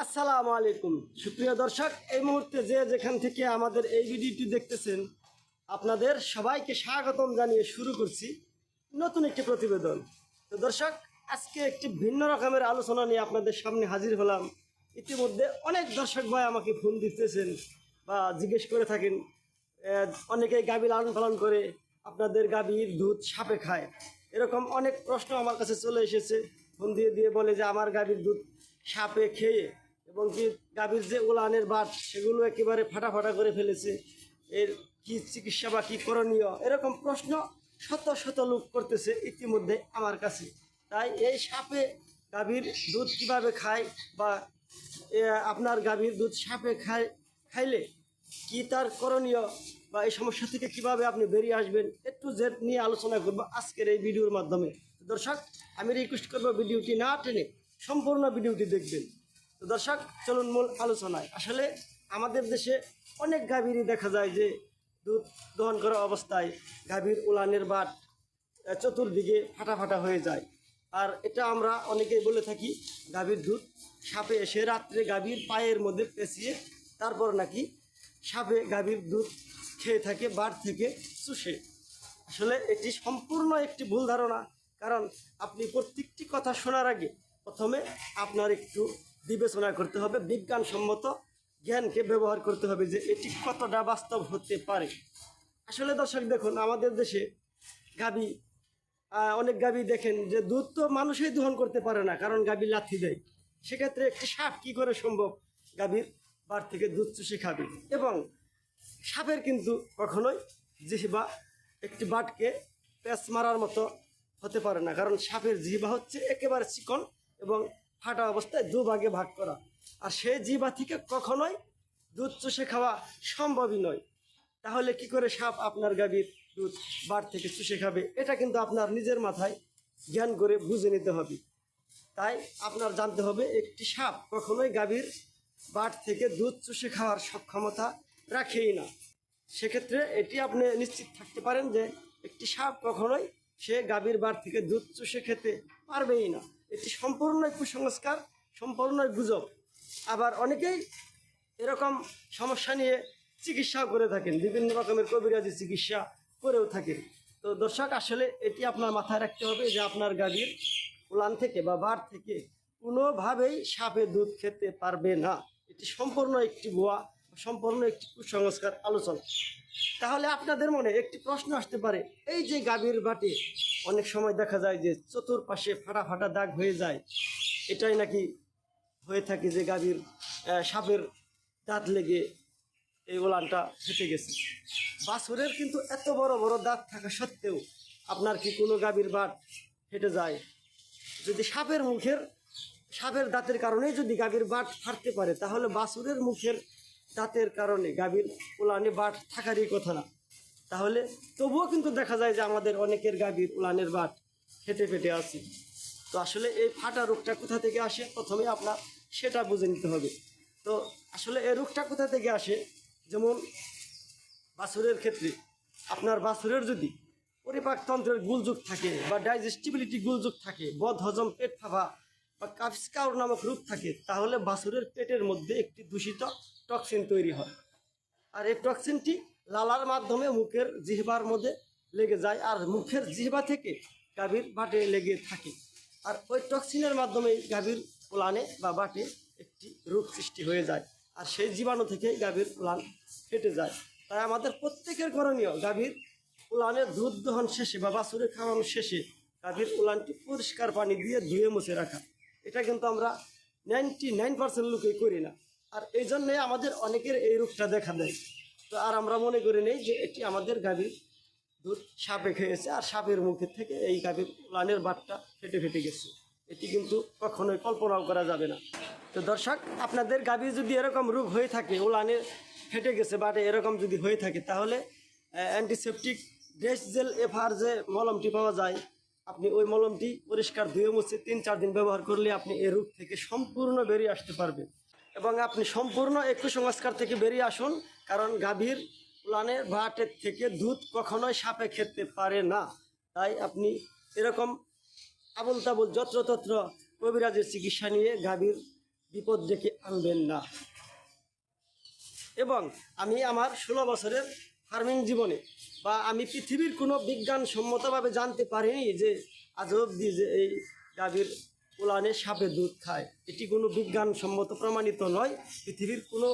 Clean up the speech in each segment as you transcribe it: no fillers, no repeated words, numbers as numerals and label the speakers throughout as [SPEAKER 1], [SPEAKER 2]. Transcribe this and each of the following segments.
[SPEAKER 1] আসসালামু আলাইকুম সুপ্রিয় দর্শক, এই মুহূর্তে যে যেখান থেকে আমাদের এই ভিডিওটি দেখতেছেন আপনাদের সবাইকে স্বাগতম জানিয়ে শুরু করছি নতুন একটি প্রতিবেদন। তো দর্শক, আজকে একটি ভিন্ন রকমের আলোচনা নিয়ে আপনাদের সামনে হাজির হলাম। ইতিমধ্যে অনেক দর্শক ভাই আমাকে ফোন দিতেছেন বা জিজ্ঞেস করে থাকেন, অনেকেই গাভী লালন পালন করে আপনাদের গাভীর দুধ সাপে খায়, এরকম অনেক প্রশ্ন আমার কাছে চলে এসেছে। ফোন দিয়ে দিয়ে বলে যে আমার গাভীর দুধ সাপে খেয়ে এবং কি গাভীর যে উলানের বাট সেগুলো একেবারে ফাটা ফাটা করে ফেলেছে, এর কি চিকিৎসা বা কী করণীয়, এরকম প্রশ্ন শত শত লোক করতেছে ইতিমধ্যে আমার কাছে। তাই এই সাপে গাভীর দুধ কীভাবে খায় বা আপনার গাভীর দুধ সাপে খাইলে কি তার করণীয় বা এই সমস্যা থেকে কিভাবে আপনি বেরিয়ে আসবেন, একটু জেড নিয়ে আলোচনা করবো আজকের এই ভিডিওর মাধ্যমে। দর্শক, আমি রিকোয়েস্ট করবো ভিডিওটি না টেনে সম্পূর্ণ ভিডিওটি দেখবেন। তো দর্শক, চলুন মূল আলোচনায়। আসলে আমাদের দেশে অনেক গাভীরই দেখা যায় যে দুধ দহন করা অবস্থায় গাভীর উলানের বাট চতুর্দিকে ফাটা ফাটা হয়ে যায়। আর এটা আমরা অনেকেই বলে থাকি গাভীর দুধ সাপে এসে রাত্রে গাভীর পায়ের মধ্যে পেঁচিয়ে তারপর নাকি সাপে গাভীর দুধ খেয়ে থাকে বাট থেকে চুষে। আসলে এটি সম্পূর্ণ একটি ভুল ধারণা। কারণ আপনি প্রত্যেকটি কথা শোনার আগে প্রথমে আপনার একটু বিবেচনা করতে হবে, বিজ্ঞানসম্মত জ্ঞানকে ব্যবহার করতে হবে যে এটি কতটা বাস্তব হতে পারে। আসলে দর্শক দেখুন, আমাদের দেশে গাভী অনেক গাভী দেখেন যে দুধ তো মানুষই দহন করতে পারে না, কারণ গাভী লাথি দেয়। সেক্ষেত্রে একটি সাপ কী করে সম্ভব গাভীর বাট থেকে দুধ চুষে খাবে? এবং সাপের কিন্তু কখনোই জিহ্বা একটি বাটকে প্যাঁচ মারার মতো হতে পারে না, কারণ সাপের জিহ্বা হচ্ছে একেবারে চিকন এবং ফাটা অবস্থায় দুভাগে ভাগ করা। আর সেই জিহ্বা থেকে কখনোই দুধ চুষে খাওয়া সম্ভবই নয়। তাহলে কি করে সাপ আপনার গাভীর দুধ বাট থেকে চুষে খাবে? এটা কিন্তু আপনার নিজের মাথায় জ্ঞান করে বুঝে নিতে হবে। তাই আপনার জানতে হবে একটি সাপ কখনোই গাভীর বাট থেকে দুধ চুষে খাওয়ার সক্ষমতা রাখেই না। সেক্ষেত্রে এটি আপনি নিশ্চিত থাকতে পারেন যে একটি সাপ কখনোই সে গাভীর বাট থেকে দুধ চুষে খেতে পারবেই না। এটি সম্পূর্ণই কুসংস্কার, সম্পূর্ণই গুজব। আবার অনেকেই এরকম সমস্যা নিয়ে চিকিৎসাও করে থাকেন, বিভিন্ন রকমের কবিরাজি চিকিৎসা করেও থাকেন। তো দর্শক, আসলে এটি আপনার মাথায় রাখতে হবে যে আপনার গাভীর উলান থেকে বা বাট থেকে কোনোভাবেই সাপে দুধ খেতে পারবে না। এটি সম্পূর্ণ একটি ভুয়া, সম্পূর্ণ একটি কুসংস্কার আলোচনা। তাহলে আপনাদের মনে একটি প্রশ্ন আসতে পারে, এই যে গাভীর বাটে অনেক সময় দেখা যায় যে চতুর্পাশে ফাটা ফাটা দাগ হয়ে যায়, এটাই নাকি হয়ে থাকে যে গাভীর সাপের দাঁত লেগে এই উলানটা ফেটে গেছে। বাছুরের কিন্তু এত বড় বড় দাঁত থাকা সত্ত্বেও আপনার কি কোনো গাভীর বাট ফেটে যায়? যদি সাপের দাঁতের কারণেই যদি গাভীর বাট ফাটতে পারে, তাহলে বাছুরের মুখের দাঁতের কারণে গাভীর উলানে বাট থাকারই কথা না। তাহলে তবুও কিন্তু দেখা যায় যে আমাদের অনেকের গাভীর উলানের বাট ফেটে ফেটে আছে। তো আসলে এই ফাটা রোগটা কোথা থেকে আসে প্রথমে আপনার সেটা বুঝে নিতে হবে। তো আসলে এই রোগটা কোথা থেকে আসে, যেমন বাছুরের ক্ষেত্রে আপনার বাছুরের যদি পরিপাকতন্ত্রের গুলযোগ থাকে বা ডাইজেস্টিবিলিটি গুলযোগ থাকে, বদহজম, পেট ফাঁপা বা কাফস্কাউর নামক রোগ থাকে, তাহলে বাছুরের পেটের মধ্যে একটি দূষিত টক্সিন তৈরি হয়। আর এই টক্সিনটি লালার মাধ্যমে মুখের জিহ্বার মধ্যে লেগে যায়, আর মুখের জিহ্বা থেকে গাভীর বাটে লেগে থাকে। আর ওই টক্সিনের মাধ্যমে গাভীর উলানে বা বাটে একটি রোগ সৃষ্টি হয়ে যায়, আর সেই জীবাণু থেকে গাভীর উলান ফেটে যায়। তাই আমাদের প্রত্যেকের করণীয় গাভীর উলানের দুধ দহন শেষে বা বাছুরে খাওয়ানো শেষে গাভীর উলানটি পরিষ্কার পানি দিয়ে ধুয়ে মুছে রাখা। এটা কিন্তু আমরা 99% লোকেই করি না, আর এই জন্যে আমাদের অনেকের এই রোগটা দেখা দেয়। তো আর আমরা মনে করি নেই যে এটি আমাদের গাভীর দুধ সাপে খেয়েছে আর সাপের মুখের থেকে এই গাভীর উলানের বাটটা ফেটে ফেটে গেছে। এটি কিন্তু কখনোই কল্পনাও করা যাবে না। তো দর্শক, আপনাদের গাভীর যদি এরকম রোগ হয়ে থাকে, উলানের ফেটে গেছে বাটে এরকম যদি হয়ে থাকে, তাহলে অ্যান্টিসেপটিক ড্রেস জেল এফআর যে মলমটি পাওয়া যায়, আপনি ওই মলমটি পরিষ্কার ধুয়ে মুছে 3-4 দিন ব্যবহার করলে আপনি এই রোগ থেকে সম্পূর্ণ বেরিয়ে আসতে পারবেন। এবং আপনি সম্পূর্ণ এই কুসংস্কার থেকে বেরিয়ে আসুন, কারণ গাভীর উলানের বাটের থেকে দুধ কখনোই সাপে খেতে পারে না। তাই আপনি এরকম আবল তাবল যত্রতত্র কবিরাজের চিকিৎসা নিয়ে গাভীর বিপদ ডেকে আনবেন না। এবং আমি আমার 16 বছরের ফার্মিং জীবনে বা আমি পৃথিবীর কোনো বিজ্ঞানসম্মতভাবে জানতে পারিনি যে আজ অবধি যে এই গাভীর উলানে সাপে দুধ খায়, এটি কোনো বিজ্ঞানসম্মত প্রমাণিত নয়। পৃথিবীর কোনো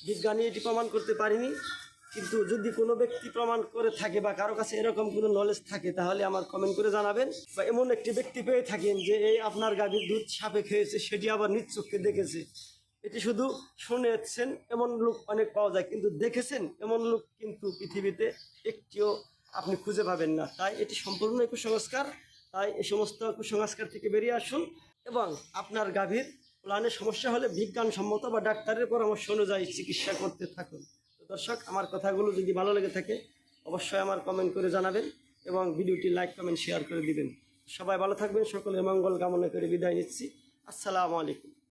[SPEAKER 1] বিজ্ঞানী এটি প্রমাণ করতে পারেনি। কিন্তু যদি কোনো ব্যক্তি প্রমাণ করে থাকে বা কারো কাছে এরকম কোনো নলেজ থাকে তাহলে আমার কমেন্ট করে জানাবেন। বা এমন একটি ব্যক্তি পেয়ে থাকেন যে এই আপনার গাভীর দুধ সাপে খেয়েছে, সেটি আবার নিজ চোখে দেখেছে। এটি শুধু শুনেছেন এমন লোক অনেক পাওয়া যায়, কিন্তু দেখেছেন এমন লোক কিন্তু পৃথিবীতে একটিও আপনি খুঁজে পাবেন না। তাই এটি সম্পূর্ণ কুসংস্কার। তাই এই সমস্ত কুসংস্কার থেকে বেরিয়ে আসুন এবং আপনার গাভীর উলানের সমস্যা হলে বিজ্ঞানসম্মত বা ডাক্তারের পরামর্শ অনুযায়ী চিকিৎসা করতে থাকুন। তো দর্শক, আমার কথাগুলো যদি ভালো লেগে থাকে অবশ্যই আমার কমেন্ট করে জানাবেন এবং ভিডিওটি লাইক কমেন্ট শেয়ার করে দিবেন। সবাই ভালো থাকবেন, সকলের মঙ্গল কামনা করে বিদায় নিচ্ছি। আসসালামু আলাইকুম।